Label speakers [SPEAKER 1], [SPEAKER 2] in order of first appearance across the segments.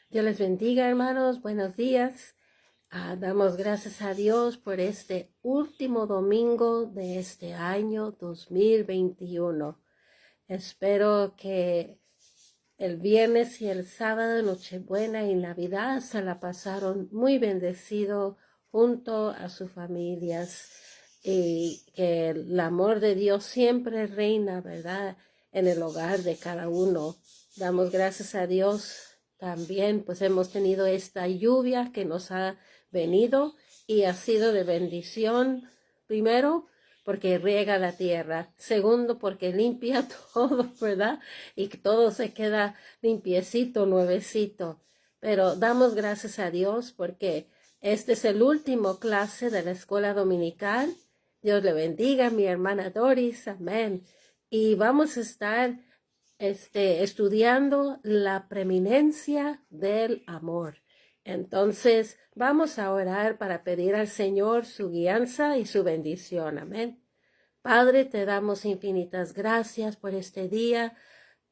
[SPEAKER 1] Dios les bendiga, hermanos. Buenos días. Damos gracias a Dios por este último domingo de este año 2021. Espero que el viernes y el sábado, Nochebuena y Navidad, se la pasaron muy bendecido junto a sus familias y que el amor de Dios siempre reina, ¿verdad?, en el hogar de cada uno. Damos gracias a Dios también, pues hemos tenido esta lluvia que nos ha venido y ha sido de bendición, primero, porque riega la tierra. Segundo, porque limpia todo, ¿verdad? Y que todo se queda limpiecito, nuevecito. Pero damos gracias a Dios porque este es el último clase de la escuela dominical. Dios le bendiga, mi hermana Doris. Amén. Y vamos a estar estudiando la preeminencia del amor. Entonces, vamos a orar para pedir al Señor su guianza y su bendición. Amén. Padre, te damos infinitas gracias por este día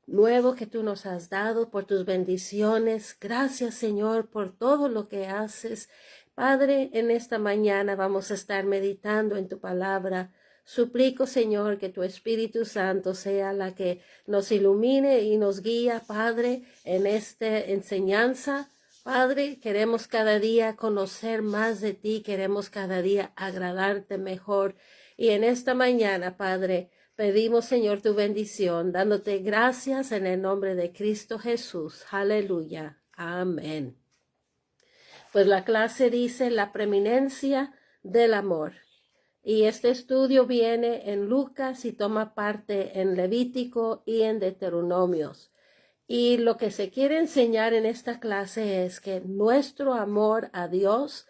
[SPEAKER 1] nuevo que tú nos has dado, por tus bendiciones. Gracias, Señor, por todo lo que haces. Padre, en esta mañana vamos a estar meditando en tu palabra. Suplico, Señor, que tu Espíritu Santo sea la que nos ilumine y nos guía, Padre, en esta enseñanza. Padre, queremos cada día conocer más de ti, queremos cada día agradarte mejor. Y en esta mañana, Padre, pedimos, Señor, tu bendición, dándote gracias en el nombre de Cristo Jesús. Aleluya. Amén. Pues la clase dice la preeminencia del amor. Y este estudio viene en Lucas y toma parte en Levítico y en Deuteronomios. Y lo que se quiere enseñar en esta clase es que nuestro amor a Dios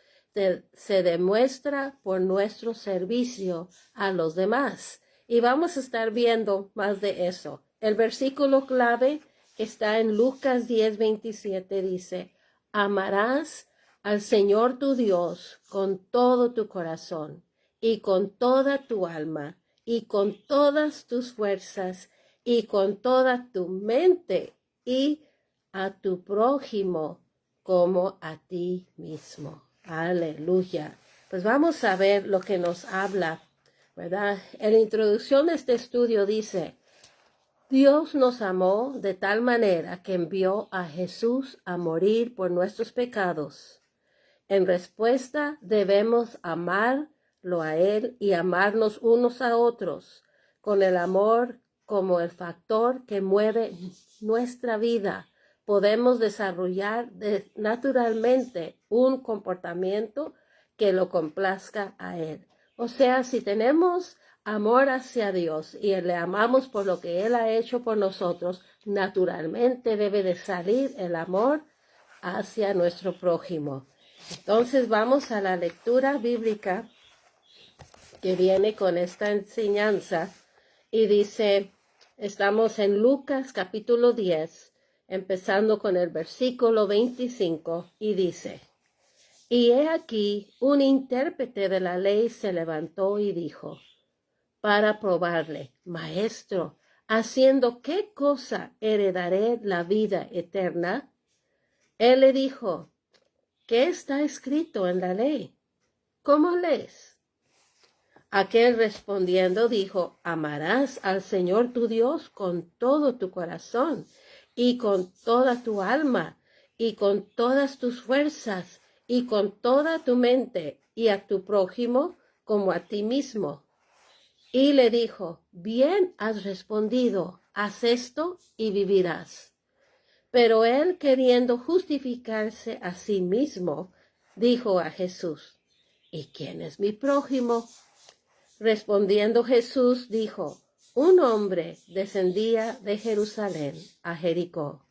[SPEAKER 1] se demuestra por nuestro servicio a los demás. Y vamos a estar viendo más de eso. El versículo clave que está en Lucas 10:27 dice: amarás al Señor tu Dios con todo tu corazón y con toda tu alma y con todas tus fuerzas y con toda tu mente, y a tu prójimo como a ti mismo. Aleluya. Pues vamos a ver lo que nos habla, ¿verdad? En la introducción de este estudio dice: Dios nos amó de tal manera que envió a Jesús a morir por nuestros pecados. En respuesta, debemos amarlo a Él y amarnos unos a otros, con el amor como el factor que mueve nuestra vida. Podemos desarrollar naturalmente un comportamiento que lo complazca a Él. O sea, si tenemos amor hacia Dios y le amamos por lo que Él ha hecho por nosotros, naturalmente debe de salir el amor hacia nuestro prójimo. Entonces vamos a la lectura bíblica que viene con esta enseñanza y dice, estamos en Lucas capítulo 10, empezando con el versículo 25, y dice: y he aquí un intérprete de la ley se levantó y dijo, para probarle: Maestro, ¿haciendo qué cosa heredaré la vida eterna? Él le dijo: ¿qué está escrito en la ley? ¿Cómo lees? Aquel respondiendo dijo: amarás al Señor tu Dios con todo tu corazón y con toda tu alma y con todas tus fuerzas y con toda tu mente, y a tu prójimo como a ti mismo. Y le dijo: bien has respondido, haz esto y vivirás. Pero él, queriendo justificarse a sí mismo, dijo a Jesús: ¿y quién es mi prójimo? Respondiendo Jesús dijo: un hombre descendía de Jerusalén a Jericó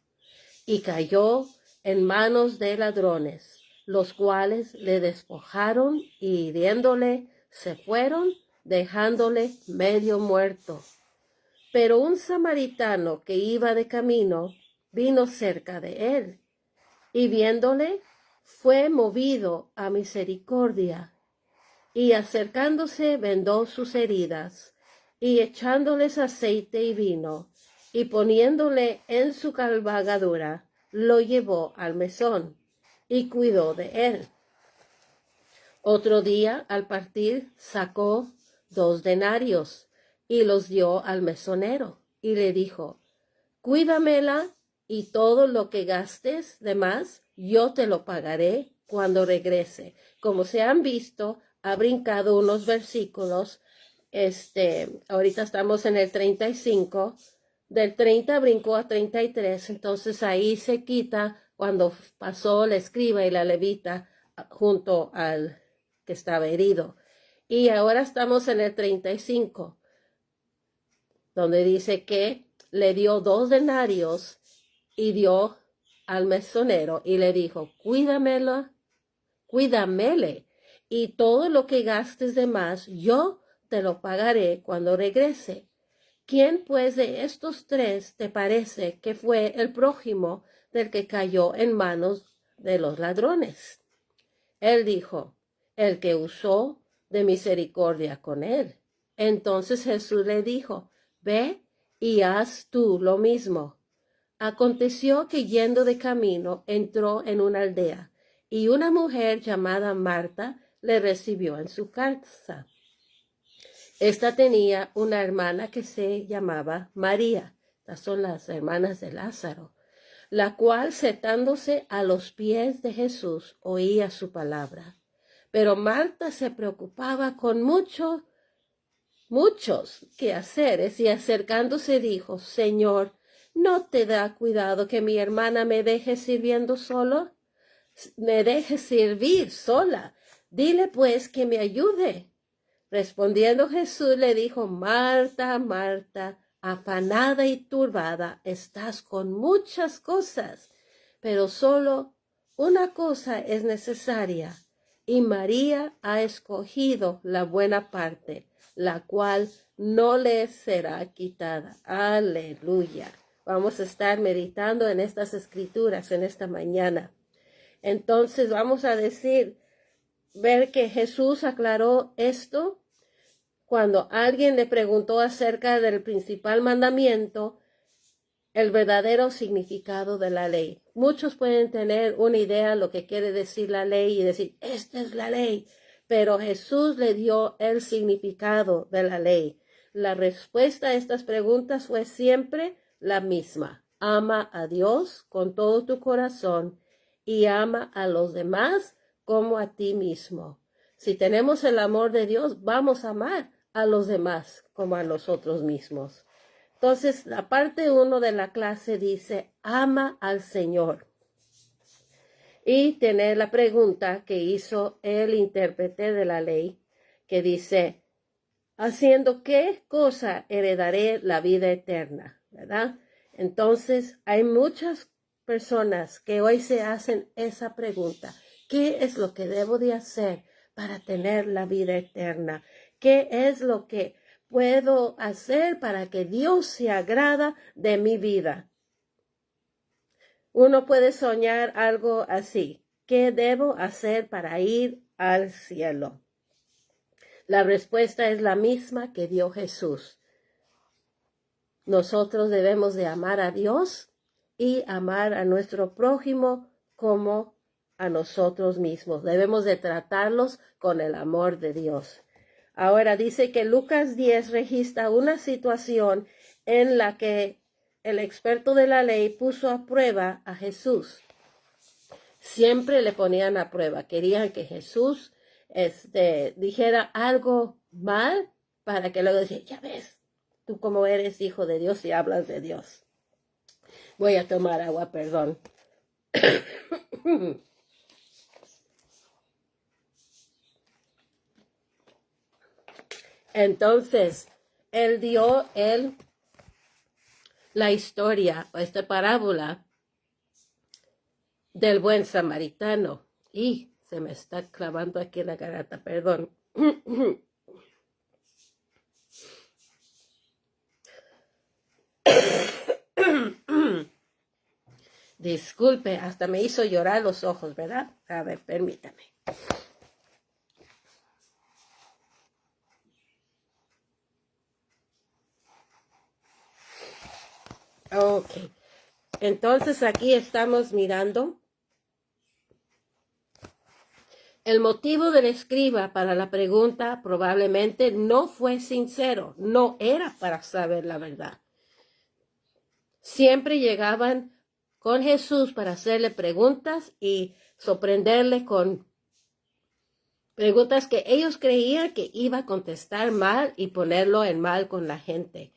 [SPEAKER 1] y cayó en manos de ladrones, los cuales le despojaron y hiriéndole se fueron, dejándole medio muerto. Pero un samaritano que iba de camino vino cerca de él, y viéndole, fue movido a misericordia, y acercándose vendó sus heridas, y echándoles aceite y vino, y poniéndole en su cabalgadura, lo llevó al mesón y cuidó de él. Otro día, al partir, sacó 2 denarios y los dio al mesonero y le dijo: cuídamela y todo lo que gastes de más, yo te lo pagaré cuando regrese. Como se han visto, ha brincado unos versículos. Ahorita estamos en el 35. Del 30 brincó a 33. Entonces ahí se quita cuando pasó la escriba y la levita junto al que estaba herido. Y ahora estamos en el 35, donde dice que le dio 2 denarios y dio al mesonero y le dijo: cuídamele, y todo lo que gastes de más, yo te lo pagaré cuando regrese. ¿Quién pues de estos 3 te parece que fue el prójimo del que cayó en manos de los ladrones? Él dijo: el que usó de misericordia con él. Entonces Jesús le dijo: ve y haz tú lo mismo. Aconteció que yendo de camino entró en una aldea, y una mujer llamada Marta le recibió en su casa. Esta tenía una hermana que se llamaba María. Estas son las hermanas de Lázaro, la cual, sentándose a los pies de Jesús, oía su palabra. Pero Marta se preocupaba con muchos quehaceres y acercándose dijo: Señor, ¿no te da cuidado que mi hermana me deje sirviendo solo? Me deje servir sola. Dile pues que me ayude. Respondiendo Jesús le dijo: Marta, Marta, afanada y turbada estás con muchas cosas, pero solo una cosa es necesaria, y María ha escogido la buena parte, la cual no le será quitada. Aleluya. Vamos a estar meditando en estas escrituras en esta mañana. Entonces vamos a ver que Jesús aclaró esto cuando alguien le preguntó acerca del principal mandamiento, el verdadero significado de la ley. Muchos pueden tener una idea de lo que quiere decir la ley y decir: esta es la ley. Pero Jesús le dio el significado de la ley. La respuesta a estas preguntas fue siempre la misma: ama a Dios con todo tu corazón y ama a los demás como a ti mismo. Si tenemos el amor de Dios, vamos a amar a los demás como a nosotros mismos. Entonces, la parte 1 de la clase dice: ama al Señor. Y tiene la pregunta que hizo el intérprete de la ley, que dice: ¿haciendo qué cosa heredaré la vida eterna? ¿Verdad? Entonces, hay muchas personas que hoy se hacen esa pregunta: ¿qué es lo que debo de hacer para tener la vida eterna? ¿Qué es lo que puedo hacer para que Dios se agrada de mi vida? Uno puede soñar algo así: ¿qué debo hacer para ir al cielo? La respuesta es la misma que dio Jesús. Nosotros debemos de amar a Dios y amar a nuestro prójimo como a nosotros mismos. Debemos de tratarlos con el amor de Dios. Ahora dice que Lucas 10 registra una situación en la que el experto de la ley puso a prueba a Jesús. Siempre le ponían a prueba. Querían que Jesús dijera algo mal para que luego dijera: ya ves, tú como eres hijo de Dios y hablas de Dios. Voy a tomar agua, perdón. Entonces, él dio la historia, o esta parábola del buen samaritano. Y se me está clavando aquí la garganta, perdón. Disculpe, hasta me hizo llorar los ojos, ¿verdad? A ver, permítame. Ok. Entonces aquí estamos mirando el motivo del escriba para la pregunta probablemente no fue sincero, no era para saber la verdad. Siempre llegaban con Jesús para hacerle preguntas y sorprenderle con preguntas que ellos creían que iba a contestar mal y ponerlo en mal con la gente.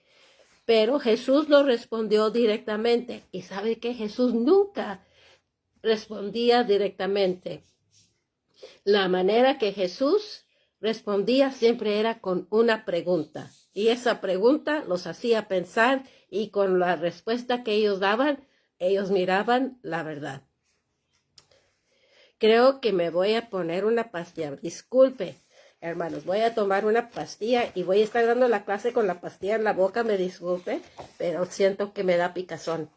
[SPEAKER 1] Pero Jesús no respondió directamente. Y sabe que Jesús nunca respondía directamente. La manera que Jesús respondía siempre era con una pregunta. Y esa pregunta los hacía pensar y con la respuesta que ellos daban, ellos miraban la verdad. Creo que me voy a poner una pastilla. Disculpe, hermanos, voy a tomar una pastilla y voy a estar dando la clase con la pastilla en la boca. Me disculpe, pero siento que me da picazón.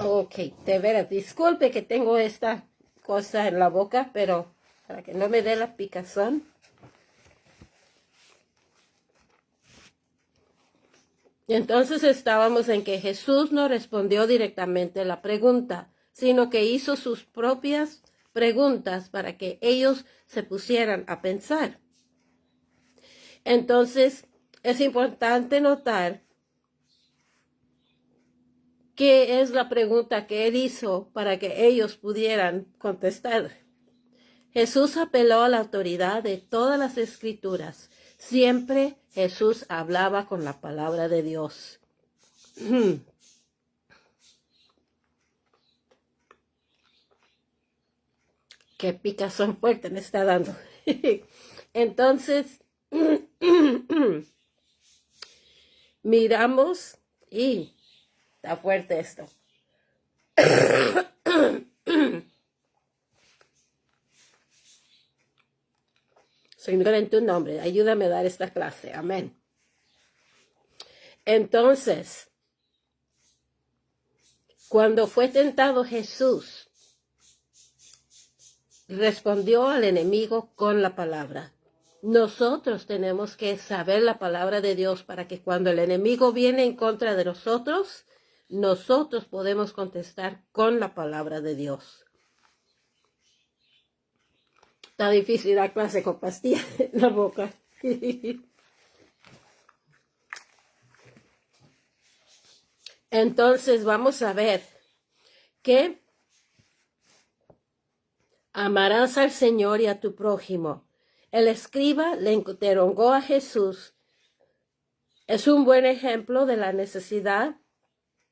[SPEAKER 1] Ok, de veras, disculpe que tengo esta cosa en la boca, pero para que no me dé la picazón. Y entonces estábamos en que Jesús no respondió directamente a la pregunta, sino que hizo sus propias preguntas para que ellos se pusieran a pensar. Entonces, es importante notar qué es la pregunta que él hizo para que ellos pudieran contestar. Jesús apeló a la autoridad de todas las escrituras. Siempre Jesús hablaba con la palabra de Dios. Qué picazón fuerte me está dando. Entonces, miramos y está fuerte esto. Señor, en tu nombre, ayúdame a dar esta clase. Amén. Entonces, cuando fue tentado Jesús, respondió al enemigo con la palabra. Nosotros tenemos que saber la palabra de Dios para que cuando el enemigo viene en contra de nosotros, nosotros podemos contestar con la palabra de Dios. Está difícil dar clase con pastilla en la boca. Entonces vamos a ver que amarás al Señor y a tu prójimo. El escriba le interrogó a Jesús. Es un buen ejemplo de la necesidad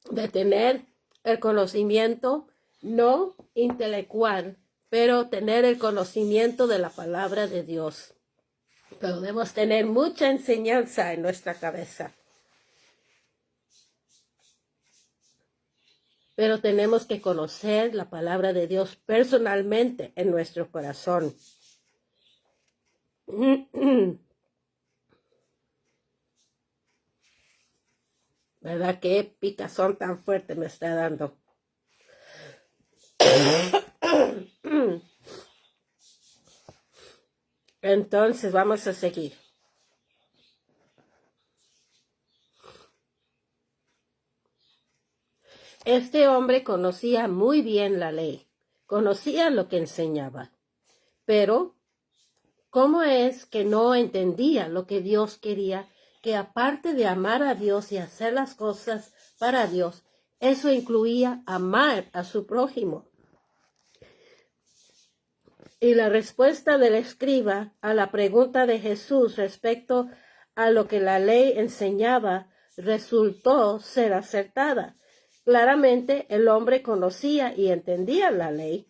[SPEAKER 1] de tener el conocimiento no intelectual, pero tener el conocimiento de la palabra de Dios. Podemos tener mucha enseñanza en nuestra cabeza, pero tenemos que conocer la palabra de Dios personalmente en nuestro corazón. ¿Verdad? Qué picazón tan fuerte me está dando. Entonces vamos a seguir. Este hombre conocía muy bien la ley, conocía lo que enseñaba, pero ¿cómo es que no entendía lo que Dios quería? Que aparte de amar a Dios y hacer las cosas para Dios, eso incluía amar a su prójimo. Y la respuesta del escriba a la pregunta de Jesús respecto a lo que la ley enseñaba resultó ser acertada. Claramente el hombre conocía y entendía la ley,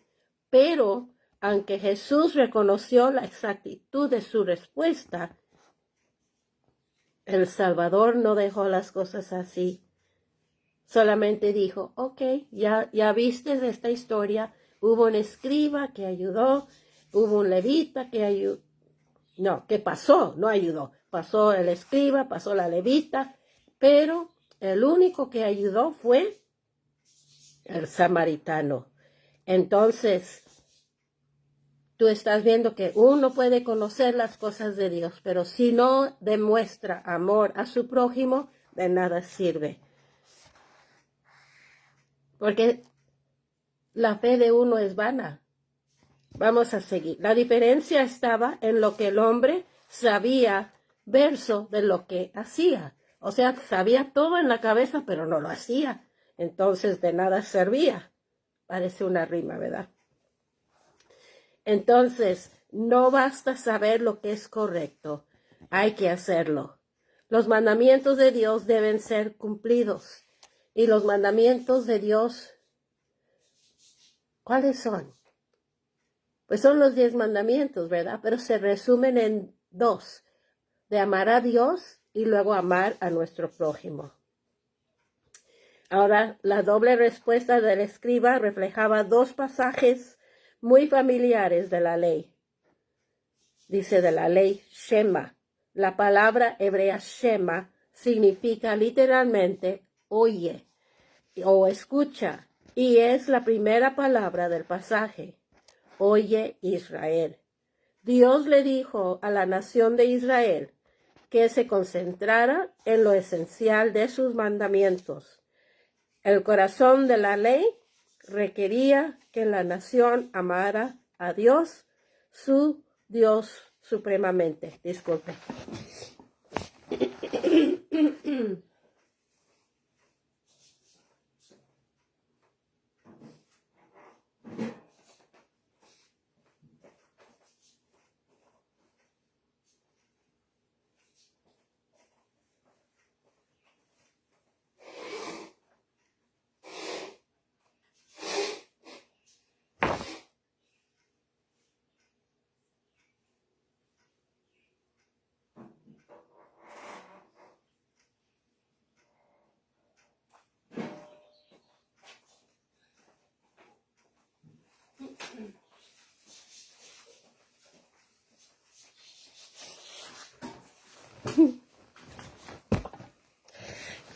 [SPEAKER 1] pero aunque Jesús reconoció la exactitud de su respuesta, el Salvador no dejó las cosas así. Solamente dijo, ok, ya viste esta historia, hubo un escriba que ayudó, hubo un levita que ayudó. No, que pasó, no ayudó. Pasó el escriba, pasó la levita, pero el único que ayudó fue el samaritano. Entonces, tú estás viendo que uno puede conocer las cosas de Dios, pero si no demuestra amor a su prójimo, de nada sirve. Porque la fe de uno es vana. Vamos a seguir. La diferencia estaba en lo que el hombre sabía verso de lo que hacía. O sea, sabía todo en la cabeza, pero no lo hacía. Entonces de nada servía. Parece una rima, ¿verdad? Entonces, no basta saber lo que es correcto. Hay que hacerlo. Los mandamientos de Dios deben ser cumplidos. Y los mandamientos de Dios, ¿cuáles son? Pues son los 10 mandamientos, ¿verdad? Pero se resumen en 2, de amar a Dios y luego amar a nuestro prójimo. Ahora, la doble respuesta del escriba reflejaba 2 pasajes muy familiares de la ley. Dice de la ley Shema. La palabra hebrea Shema significa literalmente oye o escucha y es la primera palabra del pasaje. Oye Israel. Dios le dijo a la nación de Israel que se concentrara en lo esencial de sus mandamientos. El corazón de la ley requería que la nación amara a Dios, su Dios supremamente. Disculpe.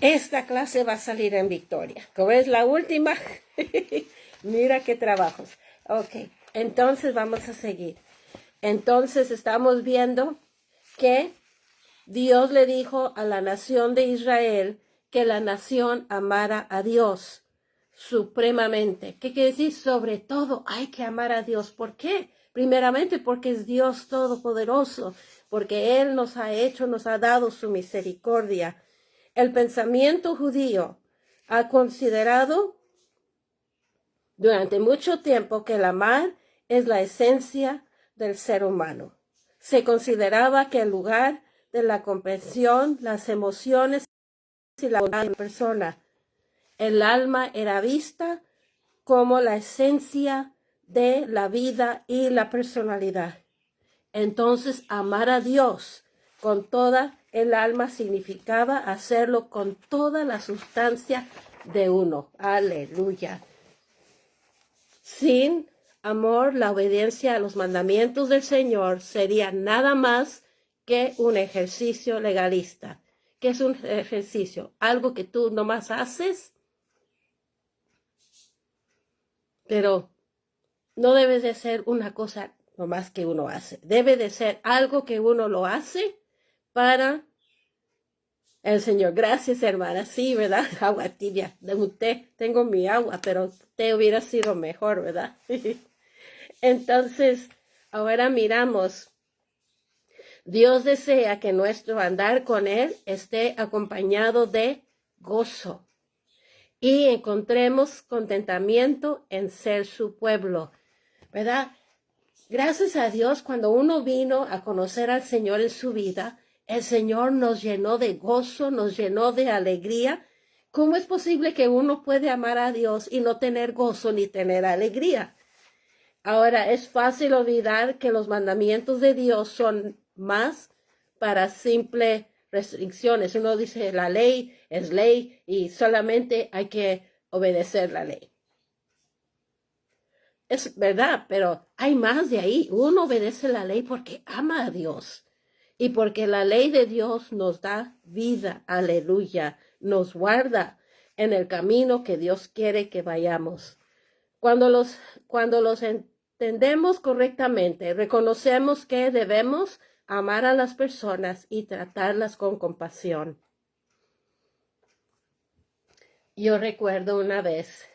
[SPEAKER 1] Esta clase va a salir en victoria. Como es la última, mira qué trabajos. Ok, entonces vamos a seguir. Entonces estamos viendo que Dios le dijo a la nación de Israel que la nación amara a Dios supremamente. ¿Qué quiere decir? Sobre todo hay que amar a Dios. ¿Por qué? Primeramente porque es Dios todopoderoso, porque Él nos ha hecho, nos ha dado su misericordia. El pensamiento judío ha considerado durante mucho tiempo que el amar es la esencia del ser humano. Se consideraba que el lugar de la comprensión, las emociones y la voluntad de la persona, el alma era vista como la esencia de la vida y la personalidad. Entonces, amar a Dios con toda el alma significaba hacerlo con toda la sustancia de uno. Aleluya. Sin amor, la obediencia a los mandamientos del Señor sería nada más que un ejercicio legalista. ¿Qué es un ejercicio? Algo que tú nomás haces, pero no debe de ser una cosa nomás que uno hace. Debe de ser algo que uno lo hace para el Señor. Gracias, hermana. Sí, ¿verdad? Agua tibia. De un té. Tengo mi agua, pero té hubiera sido mejor, ¿verdad? Entonces, ahora miramos. Dios desea que nuestro andar con Él esté acompañado de gozo y encontremos contentamiento en ser su pueblo, ¿verdad? Gracias a Dios, cuando uno vino a conocer al Señor en su vida, el Señor nos llenó de gozo, nos llenó de alegría, ¿Cómo es posible que uno puede amar a Dios y no tener gozo ni tener alegría? Ahora, es fácil olvidar que los mandamientos de Dios son más para simples restricciones. Uno dice, la ley es ley y solamente hay que obedecer la ley. Es verdad, pero hay más de ahí. Uno obedece la ley porque ama a Dios y porque la ley de Dios nos da vida. Aleluya. Nos guarda en el camino que Dios quiere que vayamos. Cuando los entendemos correctamente, reconocemos que debemos amar a las personas y tratarlas con compasión. Yo recuerdo una vez,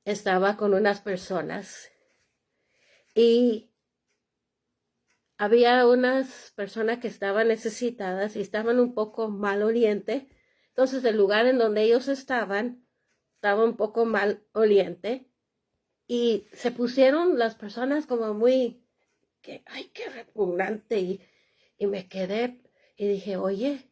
[SPEAKER 1] estaba con unas personas y había unas personas que estaban necesitadas y estaban un poco maloliente. Entonces el lugar en donde ellos estaban estaba un poco maloliente y se pusieron las personas como muy, ay, qué repugnante. Y me quedé y dije, oye,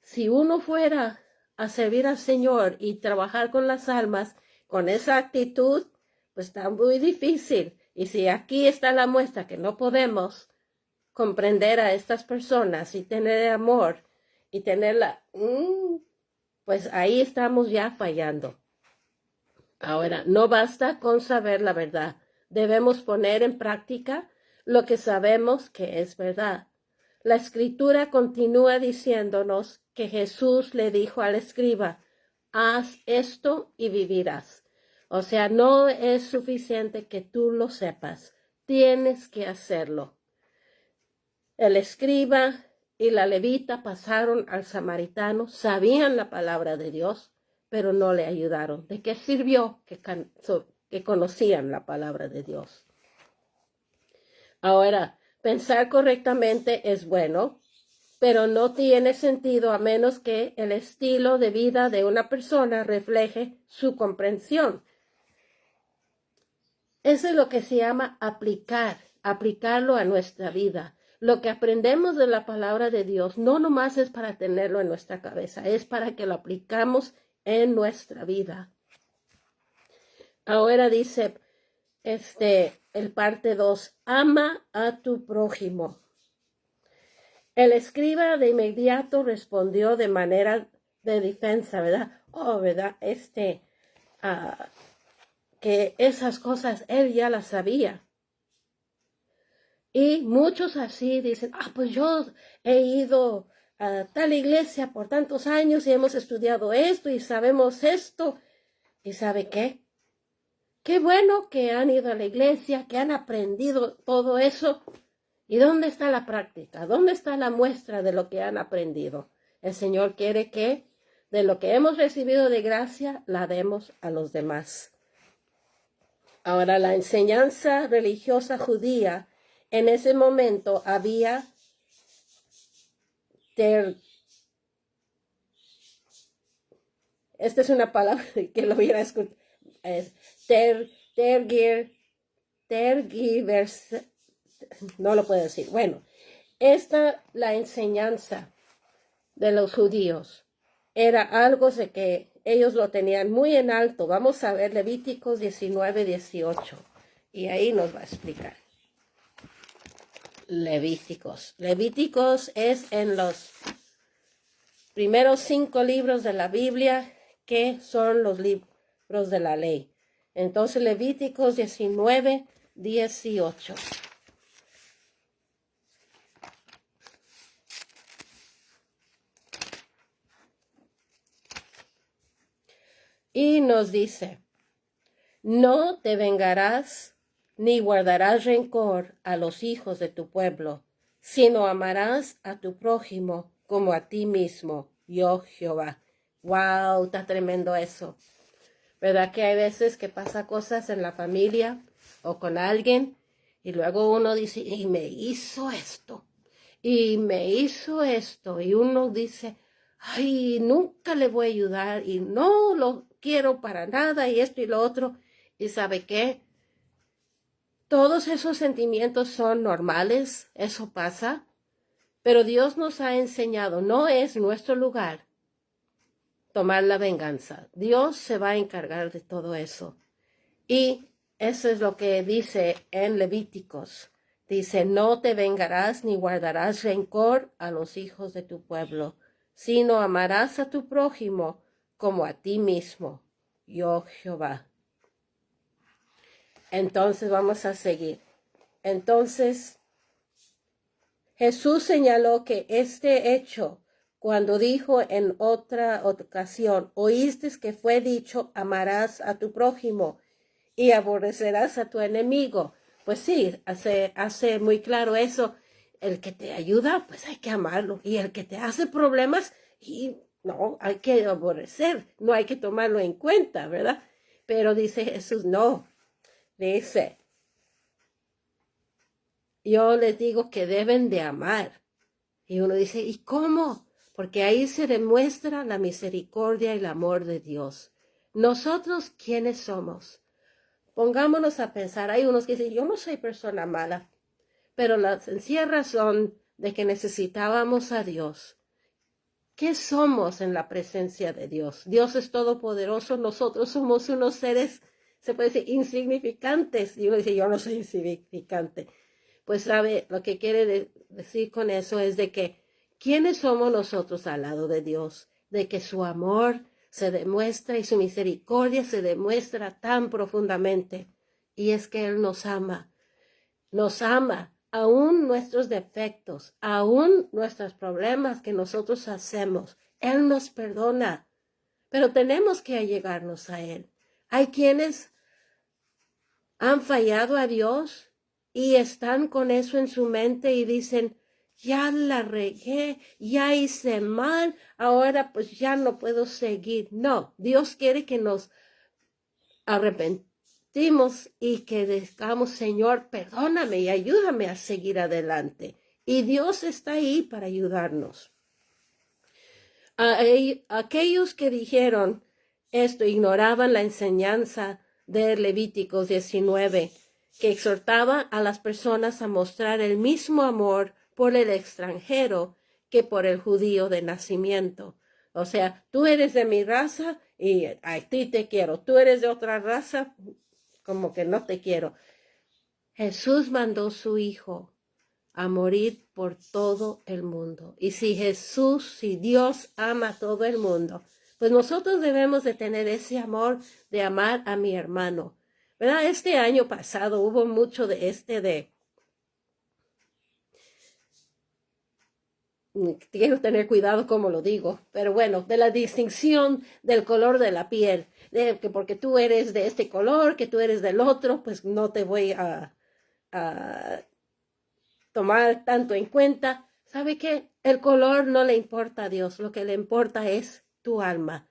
[SPEAKER 1] si uno fuera a servir al Señor y trabajar con las almas con esa actitud, pues está muy difícil. Y si aquí está la muestra que no podemos comprender a estas personas y tener amor y tenerla, pues ahí estamos ya fallando. Ahora, no basta con saber la verdad. Debemos poner en práctica lo que sabemos que es verdad. La Escritura continúa diciéndonos que Jesús le dijo al escriba, haz esto y vivirás. O sea, no es suficiente que tú lo sepas, tienes que hacerlo. El escriba y la levita pasaron al samaritano, sabían la palabra de Dios, pero no le ayudaron. ¿De qué sirvió que conocían la palabra de Dios? Ahora, pensar correctamente es bueno, pero no tiene sentido a menos que el estilo de vida de una persona refleje su comprensión. Eso es lo que se llama aplicarlo a nuestra vida. Lo que aprendemos de la palabra de Dios no nomás es para tenerlo en nuestra cabeza, es para que lo aplicamos en nuestra vida. Ahora dice el parte 2, ama a tu prójimo. El escriba de inmediato respondió de manera de defensa, ¿verdad? ¿Verdad? Que esas cosas él ya las sabía. Y muchos así dicen, pues yo he ido a tal iglesia por tantos años y hemos estudiado esto y sabemos esto. ¿Y sabe qué? Qué bueno que han ido a la iglesia, que han aprendido todo eso. ¿Y dónde está la práctica? ¿Dónde está la muestra de lo que han aprendido? El Señor quiere que de lo que hemos recibido de gracia, la demos a los demás. Ahora, la enseñanza religiosa judía, en ese momento había esta es una palabra que lo hubiera escuchado, no lo puedo decir. Bueno, la enseñanza de los judíos era algo de que ellos lo tenían muy en alto. Vamos a ver Levíticos 19:18 y ahí nos va a explicar. Levíticos es en los primeros 5 libros de la Biblia, que son los libros de la ley. Entonces, Levíticos 19:18. Y nos dice, no te vengarás ni guardarás rencor a los hijos de tu pueblo, sino amarás a tu prójimo como a ti mismo, yo Jehová. ¡Wow! Está tremendo eso. ¿Verdad que hay veces que pasa cosas en la familia o con alguien y luego uno dice, y me hizo esto, y me hizo esto, y uno dice, ay, nunca le voy a ayudar y no lo quiero para nada y esto y lo otro? ¿Y sabe qué? Todos esos sentimientos son normales, eso pasa, pero Dios nos ha enseñado, no es nuestro lugar tomar la venganza. Dios se va a encargar de todo eso. Y eso es lo que dice en Levíticos. Dice, no te vengarás ni guardarás rencor a los hijos de tu pueblo, sino amarás a tu prójimo como a ti mismo, yo Jehová. Entonces vamos a seguir. Entonces Jesús señaló que este hecho, cuando dijo en otra ocasión, oíste que fue dicho, amarás a tu prójimo y aborrecerás a tu enemigo. Pues sí, hace muy claro eso. El que te ayuda, pues hay que amarlo. Y el que te hace problemas, y no, hay que aborrecer. No hay que tomarlo en cuenta, ¿verdad? Pero dice Jesús, no. Dice, yo les digo que deben de amar. Y uno dice, ¿y cómo? Porque ahí se demuestra la misericordia y el amor de Dios. Nosotros, ¿quiénes somos? Pongámonos a pensar, hay unos que dicen, yo no soy persona mala, pero la sencilla razón de que necesitábamos a Dios. ¿Qué somos en la presencia de Dios? Dios es todopoderoso, nosotros somos unos seres, se puede decir, insignificantes. Y uno dice, yo no soy insignificante. Pues sabe, lo que quiere decir con eso es de que, ¿quiénes somos nosotros al lado de Dios? De que su amor se demuestra y su misericordia se demuestra tan profundamente. Y es que Él nos ama, aún nuestros defectos, aún nuestros problemas que nosotros hacemos. Él nos perdona, pero tenemos que allegarnos a Él. Hay quienes han fallado a Dios y están con eso en su mente y dicen, ya la regué, ya hice mal, ahora pues ya no puedo seguir. No, Dios quiere que nos arrepentimos y que digamos, Señor, perdóname y ayúdame a seguir adelante. Y Dios está ahí para ayudarnos. Aquellos que dijeron esto ignoraban la enseñanza de Levíticos 19, que exhortaba a las personas a mostrar el mismo amor por el extranjero que por el judío de nacimiento. O sea, tú eres de mi raza y a ti te quiero. Tú eres de otra raza, como que no te quiero. Jesús mandó su Hijo a morir por todo el mundo. Y si Dios ama a todo el mundo, pues nosotros debemos de tener ese amor de amar a mi hermano. ¿Verdad? Este año pasado hubo mucho de quiero tener cuidado como lo digo, pero bueno, de la distinción del color de la piel, de que porque tú eres de este color, que tú eres del otro, pues no te voy a tomar tanto en cuenta. ¿Sabe qué? El color no le importa a Dios, lo que le importa es tu alma.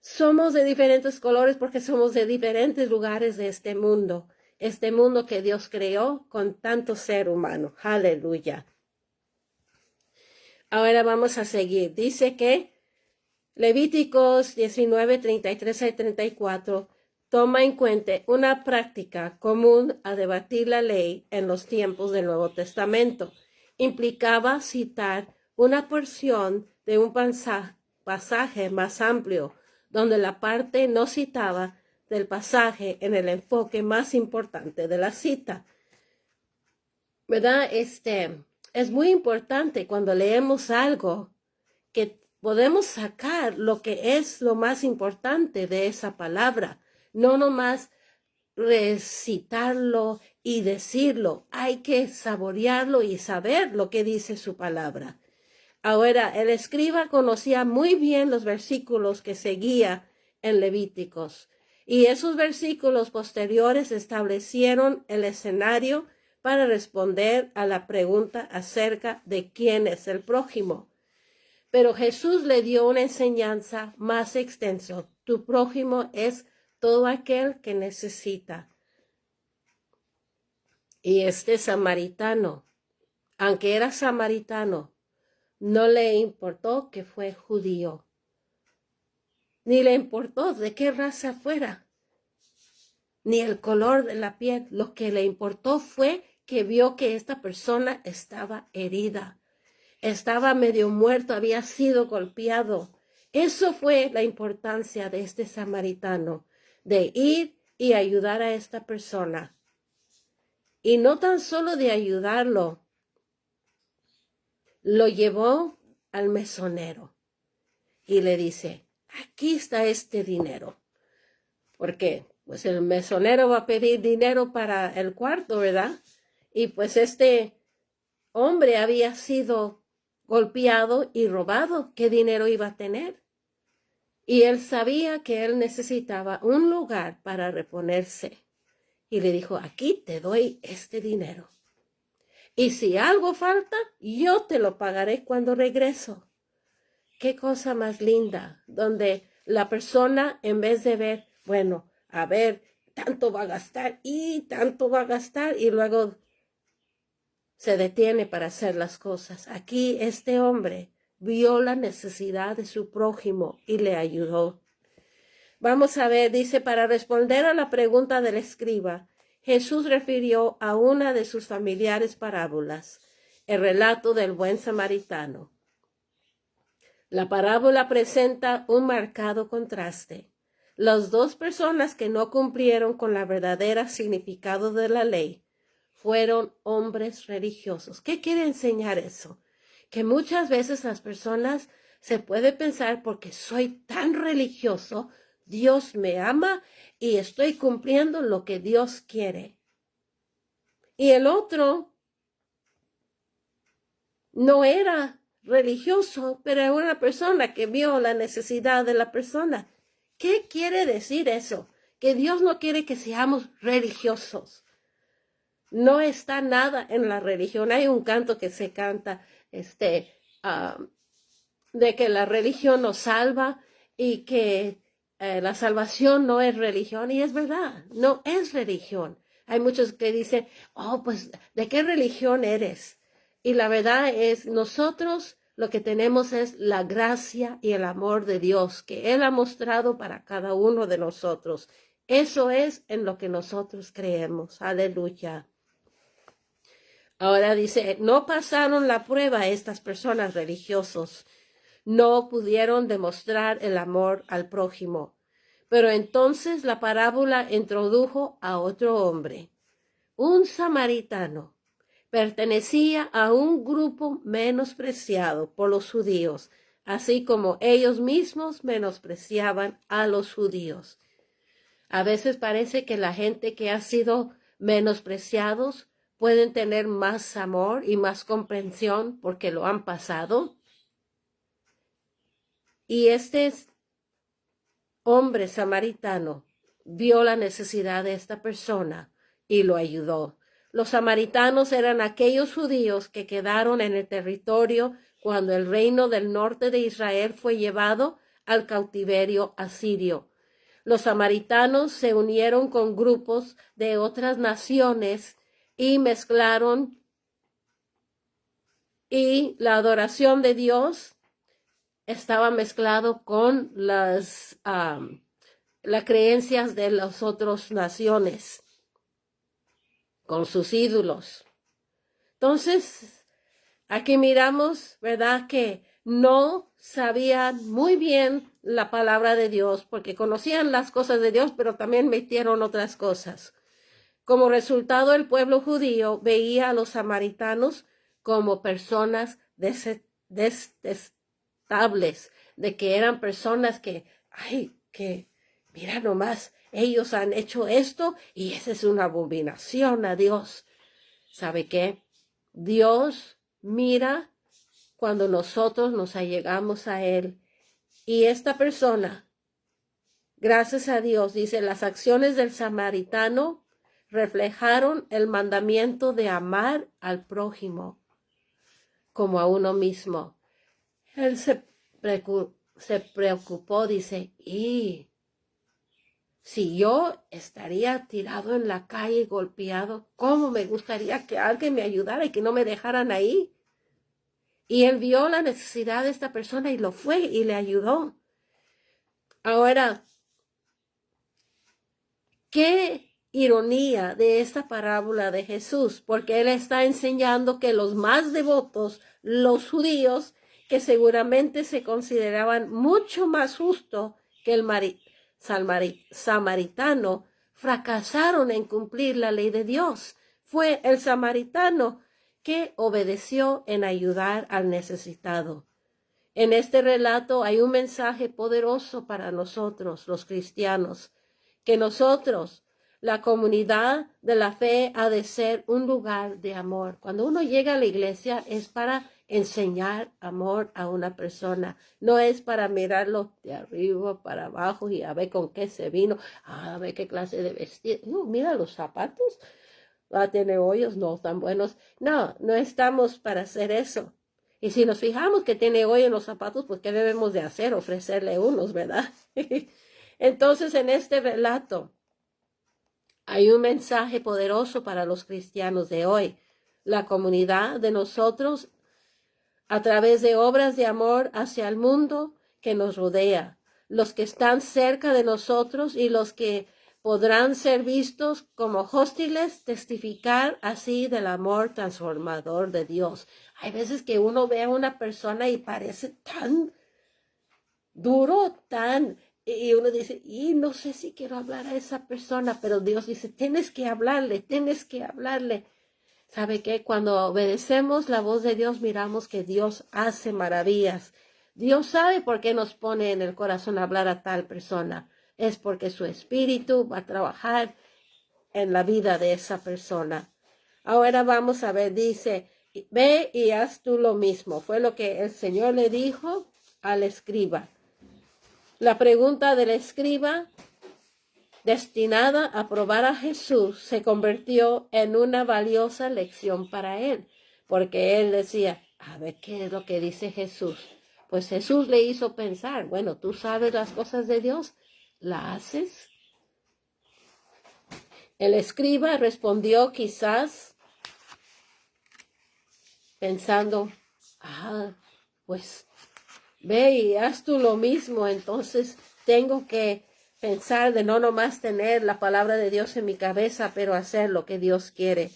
[SPEAKER 1] Somos de diferentes colores porque somos de diferentes lugares de este mundo que Dios creó con tanto ser humano. Aleluya. Ahora vamos a seguir. Dice que Levíticos 19, 33 al 34 toma en cuenta una práctica común a debatir la ley en los tiempos del Nuevo Testamento. Implicaba citar una porción de un pasaje más amplio, donde la parte no citaba del pasaje en el enfoque más importante de la cita. ¿Verdad? Es muy importante cuando leemos algo que podemos sacar lo que es lo más importante de esa palabra, no nomás recitarlo y decirlo, hay que saborearlo y saber lo que dice su palabra. Ahora, el escriba conocía muy bien los versículos que seguía en Levíticos, y esos versículos posteriores establecieron el escenario para responder a la pregunta acerca de quién es el prójimo. Pero Jesús le dio una enseñanza más extensa. Tu prójimo es todo aquel que necesita. Y este samaritano, aunque era samaritano, no le importó que fue judío, ni le importó de qué raza fuera. ni el color de la piel. Lo que le importó fue que vio que esta persona estaba herida, estaba medio muerto, había sido golpeado. Eso fue la importancia de este samaritano, de ir y ayudar a esta persona. Y no tan solo de ayudarlo, lo llevó al mesonero y le dice, aquí está este dinero. Porque pues el mesonero va a pedir dinero para el cuarto, ¿verdad? Y pues este hombre había sido golpeado y robado. ¿Qué dinero iba a tener? Y él sabía que él necesitaba un lugar para reponerse. Y le dijo, aquí te doy este dinero. Y si algo falta, yo te lo pagaré cuando regreso. Qué cosa más linda, donde la persona, en vez de ver, bueno, a ver, tanto va a gastar y tanto va a gastar, y luego se detiene para hacer las cosas. Aquí este hombre vio la necesidad de su prójimo y le ayudó. Vamos a ver, dice, para responder a la pregunta del escriba, Jesús refirió a una de sus familiares parábolas, el relato del buen samaritano. La parábola presenta un marcado contraste. Las dos personas que no cumplieron con la verdadera significado de la ley fueron hombres religiosos. ¿Qué quiere enseñar eso? Que muchas veces las personas se puede pensar, porque soy tan religioso, Dios me ama y estoy cumpliendo lo que Dios quiere. Y el otro no era religioso, pero era una persona que vio la necesidad de la persona. ¿Qué quiere decir eso? Que Dios no quiere que seamos religiosos. No está nada en la religión. Hay un canto que se canta de que la religión nos salva y que la salvación no es religión. Y es verdad, no es religión. Hay muchos que dicen, oh, pues, ¿de qué religión eres? Y la verdad es, nosotros lo que tenemos es la gracia y el amor de Dios que Él ha mostrado para cada uno de nosotros. Eso es en lo que nosotros creemos. Aleluya. Ahora dice, no pasaron la prueba estas personas religiosos. No pudieron demostrar el amor al prójimo. Pero entonces la parábola introdujo a otro hombre, un samaritano. Pertenecía a un grupo menospreciado por los judíos, así como ellos mismos menospreciaban a los judíos. A veces parece que la gente que ha sido menospreciados pueden tener más amor y más comprensión porque lo han pasado. Y este hombre samaritano vio la necesidad de esta persona y lo ayudó. Los samaritanos eran aquellos judíos que quedaron en el territorio cuando el reino del norte de Israel fue llevado al cautiverio asirio. Los samaritanos se unieron con grupos de otras naciones y mezclaron, y la adoración de Dios estaba mezclado con las creencias de las otras naciones, con sus ídolos. Entonces, aquí miramos, ¿verdad?, que no sabían muy bien la palabra de Dios, porque conocían las cosas de Dios, pero también metieron otras cosas. Como resultado, el pueblo judío veía a los samaritanos como personas detestables, de que eran personas que, mira nomás, ellos han hecho esto y esa es una abominación a Dios. ¿Sabe qué? Dios mira cuando nosotros nos allegamos a Él. Y esta persona, gracias a Dios, dice, las acciones del samaritano reflejaron el mandamiento de amar al prójimo como a uno mismo. Él se preocupó, dice, y si yo estaría tirado en la calle golpeado, ¿cómo me gustaría que alguien me ayudara y que no me dejaran ahí? Y él vio la necesidad de esta persona y lo fue y le ayudó. Ahora, ¿qué ironía de esta parábola de Jesús, porque él está enseñando que los más devotos, los judíos, que seguramente se consideraban mucho más justos que el samaritano, fracasaron en cumplir la ley de Dios. Fue el samaritano que obedeció en ayudar al necesitado. En este relato hay un mensaje poderoso para nosotros, los cristianos, que nosotros, la comunidad de la fe, ha de ser un lugar de amor. Cuando uno llega a la iglesia es para enseñar amor a una persona, no es para mirarlo de arriba para abajo y a ver con qué se vino, a ver qué clase de vestido. No, mira los zapatos, tiene hoyos, no están buenos. No, no estamos para hacer eso. Y si nos fijamos que tiene hoyo en los zapatos, pues ¿qué debemos de hacer? Ofrecerle unos, ¿verdad? Entonces, en este relato hay un mensaje poderoso para los cristianos de hoy. La comunidad de nosotros, a través de obras de amor hacia el mundo que nos rodea, los que están cerca de nosotros y los que podrán ser vistos como hostiles, testificar así del amor transformador de Dios. Hay veces que uno ve a una persona y parece tan duro, y uno dice, y no sé si quiero hablar a esa persona, pero Dios dice, tienes que hablarle, tienes que hablarle. ¿Sabe qué? Cuando obedecemos la voz de Dios, miramos que Dios hace maravillas. Dios sabe por qué nos pone en el corazón hablar a tal persona. Es porque su espíritu va a trabajar en la vida de esa persona. Ahora vamos a ver, dice, ve y haz tú lo mismo. Fue lo que el Señor le dijo al escriba. La pregunta del escriba, destinada a probar a Jesús, se convirtió en una valiosa lección para él, porque él decía, a ver, ¿qué es lo que dice Jesús? Pues Jesús le hizo pensar, bueno, tú sabes las cosas de Dios, ¿la haces? El escriba respondió quizás pensando, pues ve y haz tú lo mismo, entonces tengo que pensar de no nomás tener la palabra de Dios en mi cabeza, pero hacer lo que Dios quiere.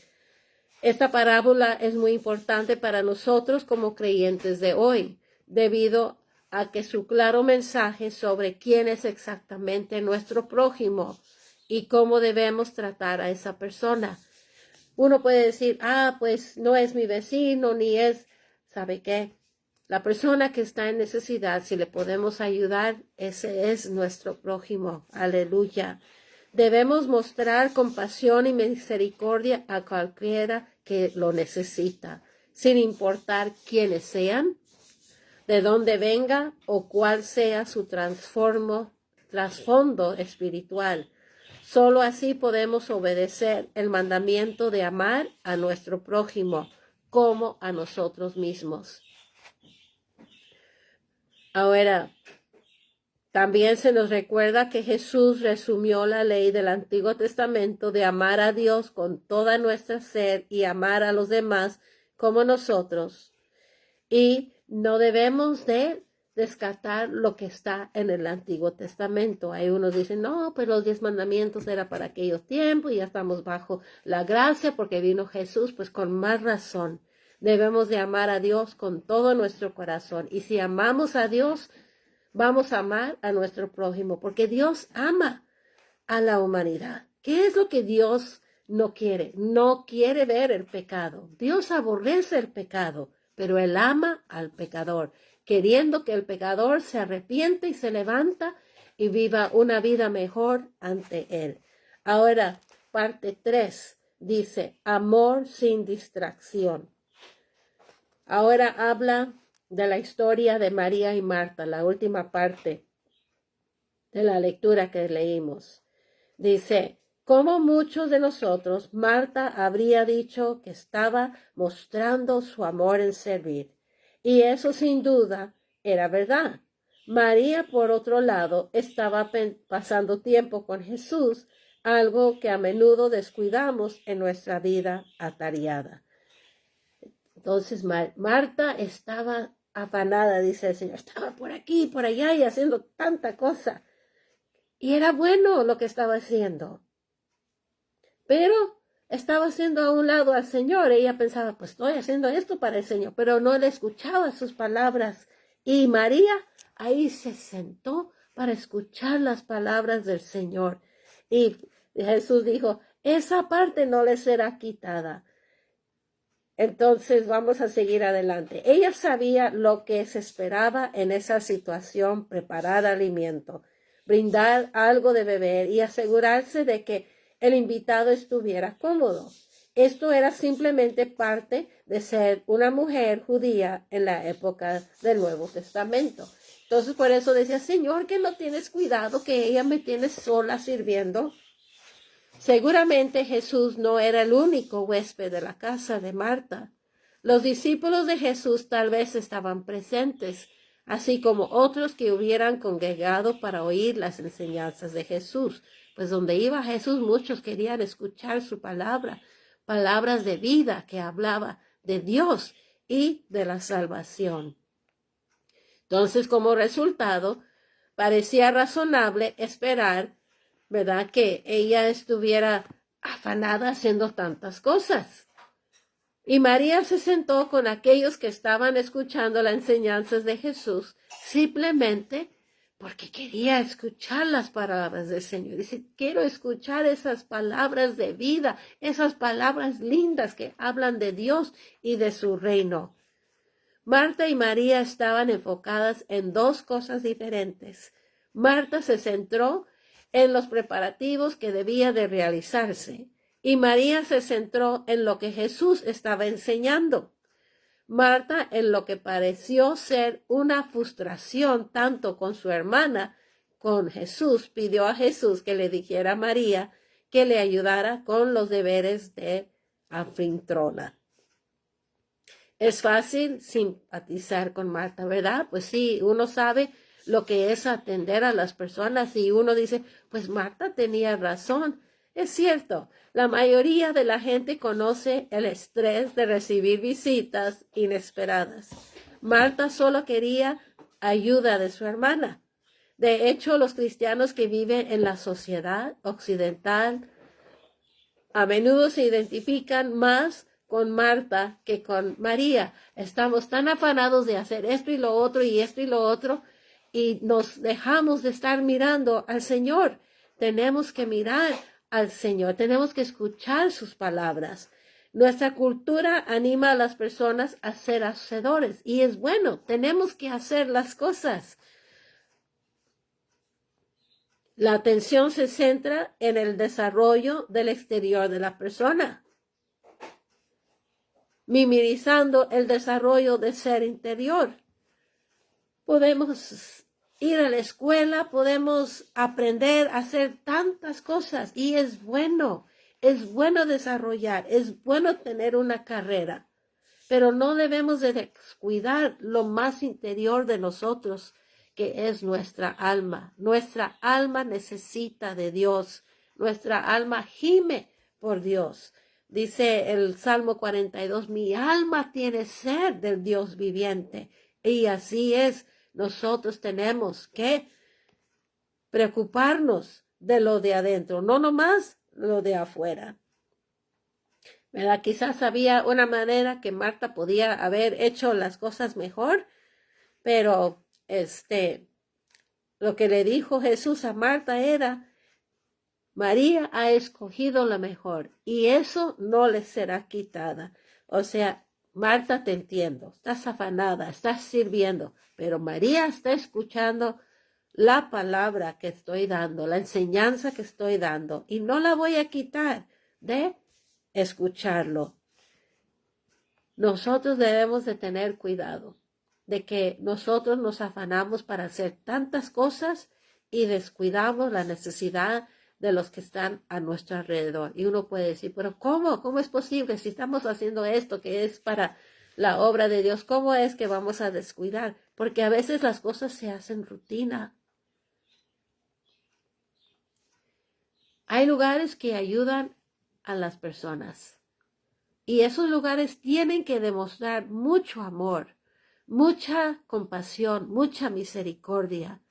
[SPEAKER 1] Esta parábola es muy importante para nosotros como creyentes de hoy, debido a que su claro mensaje sobre quién es exactamente nuestro prójimo y cómo debemos tratar a esa persona. Uno puede decir, pues no es mi vecino, ni es, ¿sabe qué? La persona que está en necesidad, si le podemos ayudar, ese es nuestro prójimo. Aleluya. Debemos mostrar compasión y misericordia a cualquiera que lo necesita, sin importar quiénes sean, de dónde venga o cuál sea su trasfondo espiritual. Solo así podemos obedecer el mandamiento de amar a nuestro prójimo como a nosotros mismos. Ahora, también se nos recuerda que Jesús resumió la ley del Antiguo Testamento de amar a Dios con toda nuestra ser y amar a los demás como nosotros. Y no debemos de descartar lo que está en el Antiguo Testamento. Hay unos dicen, no, pues los 10 mandamientos era para aquellos tiempos y ya estamos bajo la gracia porque vino Jesús, pues con más razón. Debemos de amar a Dios con todo nuestro corazón. Y si amamos a Dios, vamos a amar a nuestro prójimo, porque Dios ama a la humanidad. ¿Qué es lo que Dios no quiere? No quiere ver el pecado. Dios aborrece el pecado, pero Él ama al pecador, queriendo que el pecador se arrepiente y se levanta y viva una vida mejor ante Él. Ahora, parte 3 dice, amor sin distracción. Ahora habla de la historia de María y Marta, la última parte de la lectura que leímos. Dice, como muchos de nosotros, Marta habría dicho que estaba mostrando su amor en servir. Y eso sin duda era verdad. María, por otro lado, estaba pasando tiempo con Jesús, algo que a menudo descuidamos en nuestra vida atareada. Entonces Marta estaba afanada, dice el Señor, estaba por aquí, por allá y haciendo tanta cosa. Y era bueno lo que estaba haciendo. pero estaba haciendo a un lado al Señor. Ella pensaba, pues estoy haciendo esto para el Señor, pero no le escuchaba sus palabras. Y María ahí se sentó para escuchar las palabras del Señor. Y Jesús dijo, esa parte no le será quitada. Entonces vamos a seguir adelante. Ella sabía lo que se esperaba en esa situación: preparar alimento, brindar algo de beber y asegurarse de que el invitado estuviera cómodo. Esto era simplemente parte de ser una mujer judía en la época del Nuevo Testamento. Entonces por eso decía, Señor, que no tienes cuidado, que ella me tiene sola sirviendo. Seguramente Jesús no era el único huésped de la casa de Marta. Los discípulos de Jesús tal vez estaban presentes, así como otros que hubieran congregado para oír las enseñanzas de Jesús. Pues donde iba Jesús, muchos querían escuchar su palabra, palabras de vida que hablaba de Dios y de la salvación. Entonces, como resultado, parecía razonable esperar, ¿verdad?, que ella estuviera afanada haciendo tantas cosas. Y María se sentó con aquellos que estaban escuchando las enseñanzas de Jesús, simplemente porque quería escuchar las palabras del Señor. Dice, quiero escuchar esas palabras de vida, esas palabras lindas que hablan de Dios y de su reino. Marta y María estaban enfocadas en dos cosas diferentes. Marta se centró en los preparativos que debía de realizarse y María se centró en lo que Jesús estaba enseñando. Marta, en lo que pareció ser una frustración tanto con su hermana, con Jesús, pidió a Jesús que le dijera a María que le ayudara con los deberes de anfitriona. Es fácil simpatizar con Marta, ¿verdad? Pues sí, uno sabe lo que es atender a las personas y uno dice, pues Marta tenía razón. Es cierto, la mayoría de la gente conoce el estrés de recibir visitas inesperadas. Marta solo quería ayuda de su hermana. De hecho, los cristianos que viven en la sociedad occidental a menudo se identifican más con Marta que con María. Estamos tan afanados de hacer esto y lo otro y esto y lo otro y nos dejamos de estar mirando al Señor. Tenemos que mirar al Señor, tenemos que escuchar sus palabras. Nuestra cultura anima a las personas a ser hacedores y es bueno, tenemos que hacer las cosas. La atención se centra en el desarrollo del exterior de la persona, minimizando el desarrollo del ser interior. Podemos ir a la escuela, podemos aprender a hacer tantas cosas y es bueno desarrollar, es bueno tener una carrera, pero no debemos de descuidar lo más interior de nosotros, que es nuestra alma. Nuestra alma necesita de Dios, nuestra alma gime por Dios. Dice el Salmo 42, mi alma tiene sed del Dios viviente. Y así es, nosotros tenemos que preocuparnos de lo de adentro, no nomás lo de afuera. ¿Verdad? Quizás había una manera que Marta podía haber hecho las cosas mejor, pero lo que le dijo Jesús a Marta era, María ha escogido lo mejor y eso no le será quitada. O sea, Marta, te entiendo, estás afanada, estás sirviendo, pero María está escuchando la palabra que estoy dando, la enseñanza que estoy dando y no la voy a quitar de escucharlo. Nosotros debemos de tener cuidado de que nosotros nos afanamos para hacer tantas cosas y descuidamos la necesidad de los que están a nuestro alrededor. Y uno puede decir, pero ¿cómo? ¿Cómo es posible? Si estamos haciendo esto que es para la obra de Dios, ¿cómo es que vamos a descuidar? Porque a veces las cosas se hacen rutina. Hay lugares que ayudan a las personas. Y esos lugares tienen que demostrar mucho amor, mucha compasión, mucha misericordia.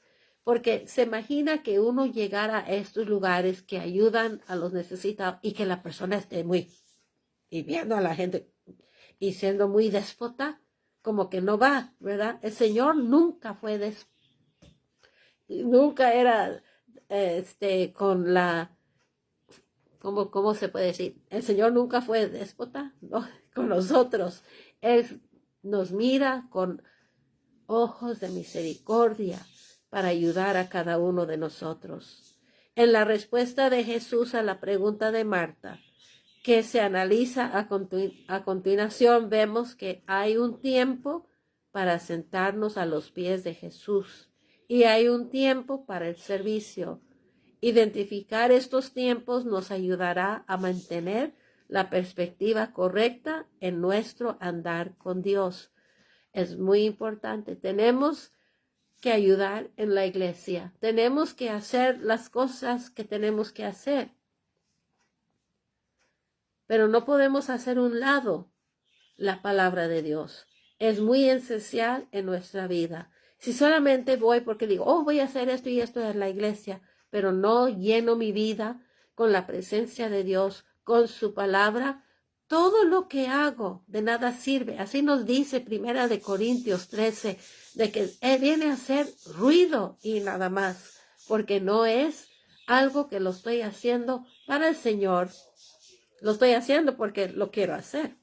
[SPEAKER 1] Porque se imagina que uno llegara a estos lugares que ayudan a los necesitados y que la persona esté muy, y viendo a la gente y siendo muy déspota, como que no va, ¿verdad? El Señor nunca fue nunca era con la, ¿cómo se puede decir? El Señor nunca fue déspota, ¿no? Con nosotros. Él nos mira con ojos de misericordia para ayudar a cada uno de nosotros. En la respuesta de Jesús a la pregunta de Marta, que se analiza a continuación, vemos que hay un tiempo para sentarnos a los pies de Jesús y hay un tiempo para el servicio. Identificar estos tiempos nos ayudará a mantener la perspectiva correcta en nuestro andar con Dios. Es muy importante. Tenemos que ayudar en la iglesia. Tenemos que hacer las cosas que tenemos que hacer. Pero no podemos hacer un lado la palabra de Dios. Es muy esencial en nuestra vida. Si solamente voy porque digo, voy a hacer esto y esto en la iglesia, pero no lleno mi vida con la presencia de Dios, con su palabra, todo lo que hago de nada sirve. Así nos dice Primera de Corintios 13, de que viene a hacer ruido y nada más, porque no es algo que lo estoy haciendo para el Señor. Lo estoy haciendo porque lo quiero hacer.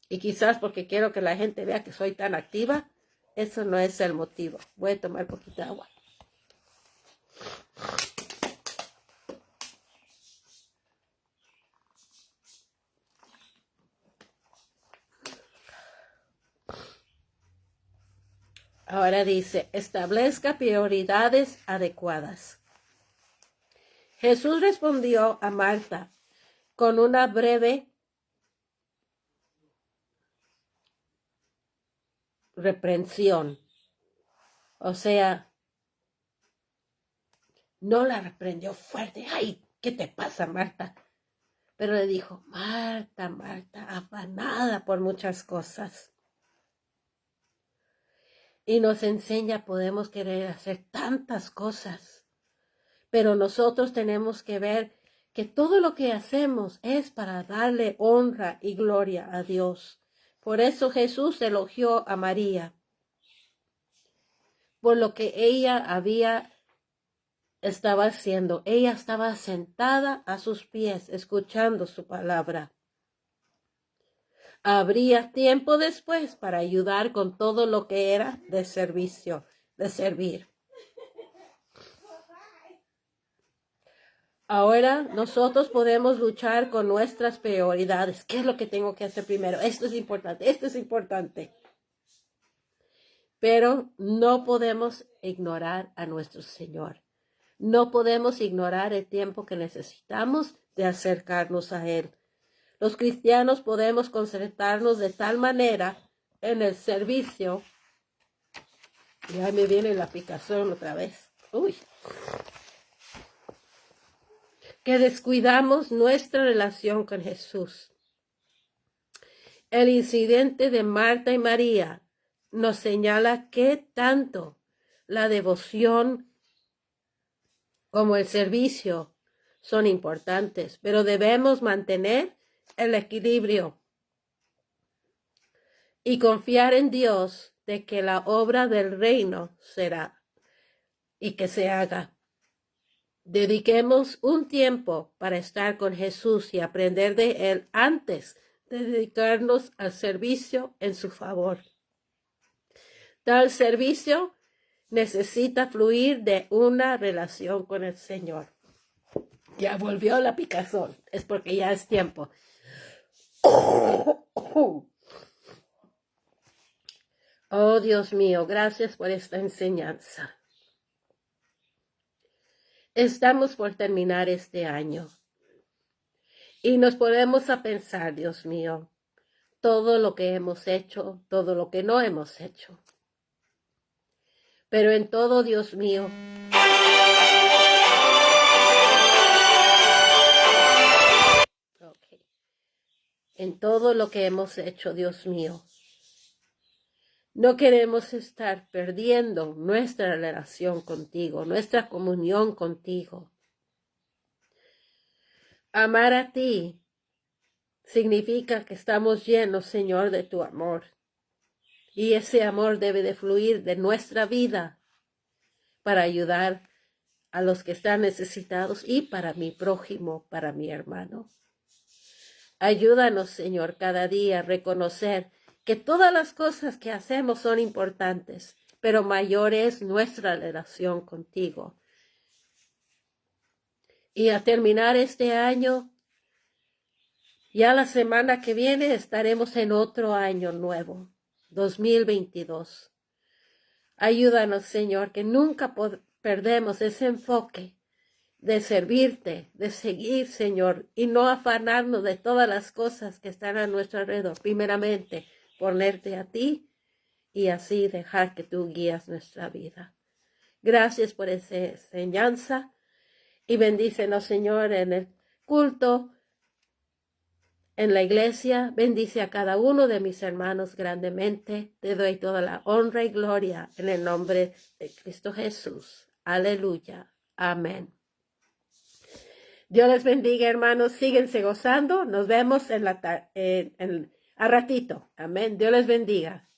[SPEAKER 1] Y quizás porque quiero que la gente vea que soy tan activa. Eso no es el motivo. Voy a tomar poquita agua. Ahora dice, establezca prioridades adecuadas. Jesús respondió a Marta con una breve reprensión. O sea, no la reprendió fuerte. ¡Ay! ¿Qué te pasa, Marta? Pero le dijo, Marta, Marta, afanada por muchas cosas. Y nos enseña, podemos querer hacer tantas cosas, pero nosotros tenemos que ver que todo lo que hacemos es para darle honra y gloria a Dios. Por eso Jesús elogió a María, por lo que ella estaba haciendo. Ella estaba sentada a sus pies, escuchando su palabra. Habría tiempo después para ayudar con todo lo que era de servicio, de servir. Ahora nosotros podemos luchar con nuestras prioridades. ¿Qué es lo que tengo que hacer primero? Esto es importante, esto es importante. Pero no podemos ignorar a nuestro Señor. No podemos ignorar el tiempo que necesitamos de acercarnos a Él. Los cristianos podemos concentrarnos de tal manera en el servicio. Ya me viene la picazón otra vez. Uy. Que descuidamos nuestra relación con Jesús. El incidente de Marta y María nos señala que tanto la devoción como el servicio son importantes, pero debemos mantener el equilibrio y confiar en Dios de que la obra del reino será y que se haga. Dediquemos un tiempo para estar con Jesús y aprender de Él antes de dedicarnos al servicio en su favor. Tal servicio necesita fluir de una relación con el Señor. Ya volvió la picazón, es porque ya es tiempo. Oh Dios mío, gracias por esta enseñanza. Estamos por terminar este año y nos ponemos a pensar, Dios mío, todo lo que hemos hecho, todo lo que no hemos hecho. Pero en todo, Dios mío, en todo lo que hemos hecho, Dios mío, No queremos estar perdiendo nuestra relación contigo, nuestra comunión contigo. Amar a ti significa que estamos llenos, Señor, de tu amor. Y ese amor debe de fluir de nuestra vida para ayudar a los que están necesitados y para mi prójimo, para mi hermano. Ayúdanos, Señor, cada día a reconocer que todas las cosas que hacemos son importantes, pero mayor es nuestra relación contigo. Y a terminar este año, ya la semana que viene estaremos en otro año nuevo, 2022. Ayúdanos, Señor, que nunca perdemos ese enfoque de servirte, de seguir, Señor, y no afanarnos de todas las cosas que están a nuestro alrededor. Primeramente, ponerte a ti y así dejar que tú guías nuestra vida. Gracias por esa enseñanza y bendícenos, Señor, en el culto, en la iglesia. Bendice a cada uno de mis hermanos grandemente. Te doy toda la honra y gloria en el nombre de Cristo Jesús. Aleluya. Amén. Dios les bendiga, hermanos. Síguense gozando. Nos vemos a ratito. Amén. Dios les bendiga.